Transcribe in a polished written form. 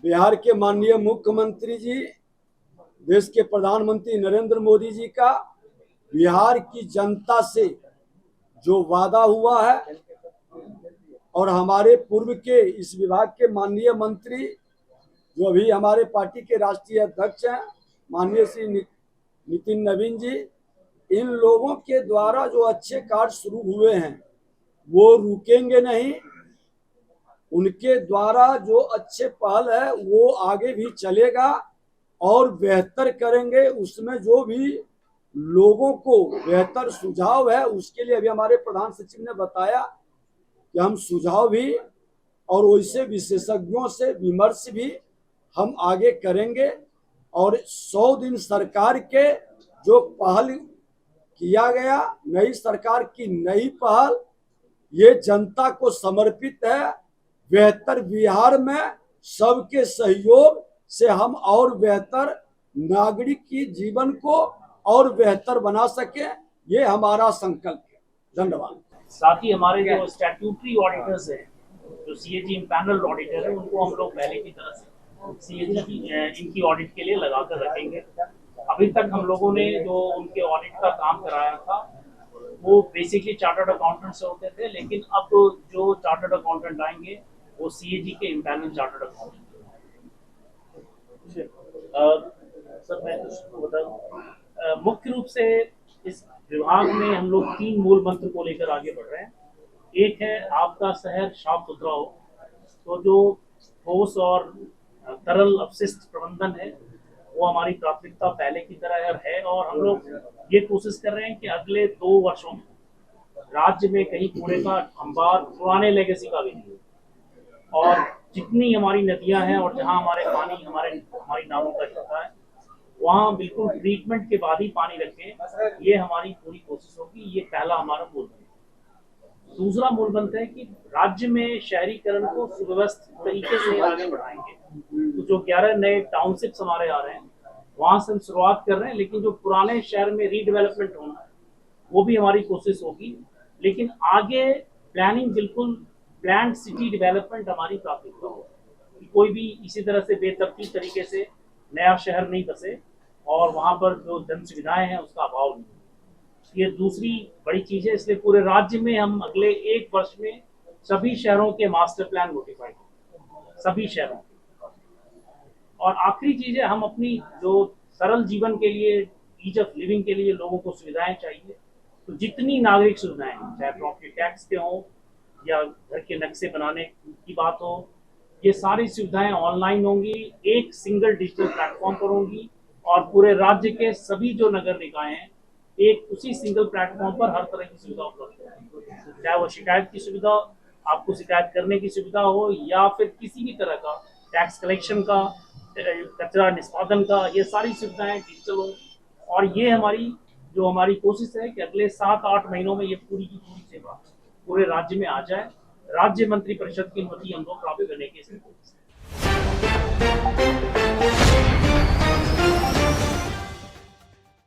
बिहार के माननीय मुख्यमंत्री जी, देश के प्रधानमंत्री नरेंद्र मोदी जी का बिहार की जनता से जो वादा हुआ है और हमारे पूर्व के इस विभाग के माननीय मंत्री जो अभी हमारे पार्टी के राष्ट्रीय अध्यक्ष हैं माननीय श्री नितिन नवीन जी, इन लोगों के द्वारा जो अच्छे कार्य शुरू हुए हैं वो रुकेंगे नहीं। उनके द्वारा जो अच्छे पहल है वो आगे भी चलेगा और बेहतर करेंगे। उसमें जो भी लोगों को बेहतर सुझाव है उसके लिए अभी हमारे प्रधान सचिव ने बताया कि हम सुझाव भी और वैसे विशेषज्ञों से विमर्श भी हम आगे करेंगे। और 100 दिन सरकार के जो पहल किया गया, नई सरकार की नई पहल, ये जनता को समर्पित है। बेहतर बिहार में सबके सहयोग से हम और बेहतर नागरिक की जीवन को और बेहतर बना सके, ये हमारा संकल्प है। धन्यवाद। साथ ही हमारे जो स्टैट्यूटरी ऑडिटर्स हैं, जो सीएजी पैनल ऑडिटर है, उनको हम लोग पहले की तरह से सीएजी इनकी ऑडिट के लिए लगा कर रखेंगे। अभी तक हम लोगों ने जो उनके ऑडिट का काम कराया था वो बेसिकली चार्टर्ड अकाउंटेंट से होते थे, लेकिन अब जो चार्टर्ड अकाउंटेंट आएंगे वो सीएजी के इम्पैनल चार्टर्ड अकाउंटेंट। सर मैं कुछ बताऊं, मुख्य रूप से इस विभाग में हम लोग 3 मूल मंत्र को लेकर आगे बढ़ रहे हैं। एक है आपका शहर साफ सुथरा हो, तो जो ठोस और तरल अपशिष्ट प्रबंधन है वो हमारी प्राथमिकता पहले की तरह है। और हम लोग ये कोशिश कर रहे हैं कि अगले 2 वर्षों में राज्य में कहीं कूड़े का अंबार पुराने लेगेसी का भी नहीं, और जितनी हमारी नदियां हैं और जहां हमारे पानी हमारी नावों का हिस्सा है वहां बिल्कुल ट्रीटमेंट के बाद ही पानी रखें। ये हमारी पूरी कोशिश होगी। ये पहला हमारा मूल मंत्र। दूसरा मूल मंत्र है कि राज्य में शहरीकरण को सुव्यवस्थित तरीके से आगे बढ़ाएंगे। तो जो 11 नए टाउनशिप्स हमारे आ रहे हैं वहां से हम शुरुआत कर रहे हैं, लेकिन जो पुराने शहर में रीडेवलपमेंट होना है वो भी हमारी कोशिश होगी। लेकिन आगे प्लानिंग बिल्कुल प्लान्ड सिटी डेवलपमेंट हमारी प्राथमिकता हो कि कोई भी इसी तरह से बेतरतीब तरीके से नया शहर नहीं बसे और वहां पर जो जन सुविधाएं हैं उसका अभाव नहीं। ये दूसरी बड़ी चीज है। इसलिए पूरे राज्य में हम अगले 1 वर्ष में सभी शहरों के मास्टर प्लान नोटिफाई करेंगे, सभी शहरों के। और आखिरी चीज है, हम अपनी जो सरल जीवन के लिए, ईज ऑफ लिविंग के लिए लोगों को सुविधाएं चाहिए, तो जितनी नागरिक सुविधाएं, चाहे प्रॉपर्टी टैक्स के हो या घर के नक्शे बनाने की बात हो, ये सारी सुविधाएं ऑनलाइन होंगी, एक सिंगल डिजिटल प्लेटफॉर्म पर होंगी और पूरे राज्य के सभी जो नगर निकाय हैं एक उसी सिंगल प्लेटफॉर्म पर हर तरह की सुविधा उपलब्ध है। चाहे वो शिकायत की सुविधा, आपको शिकायत करने की सुविधा हो, या फिर किसी भी तरह का टैक्स कलेक्शन का, कचरा निष्पादन का, ये सारी सुविधाएं डिजिटल हो। और ये हमारी कोशिश है कि अगले 7-8 महीनों में ये पूरी की पूरी सेवा पूरे राज्य में आ जाए। राज्य मंत्री परिषद की अनुमति हम लोग प्राप्त करने की कोशिश है।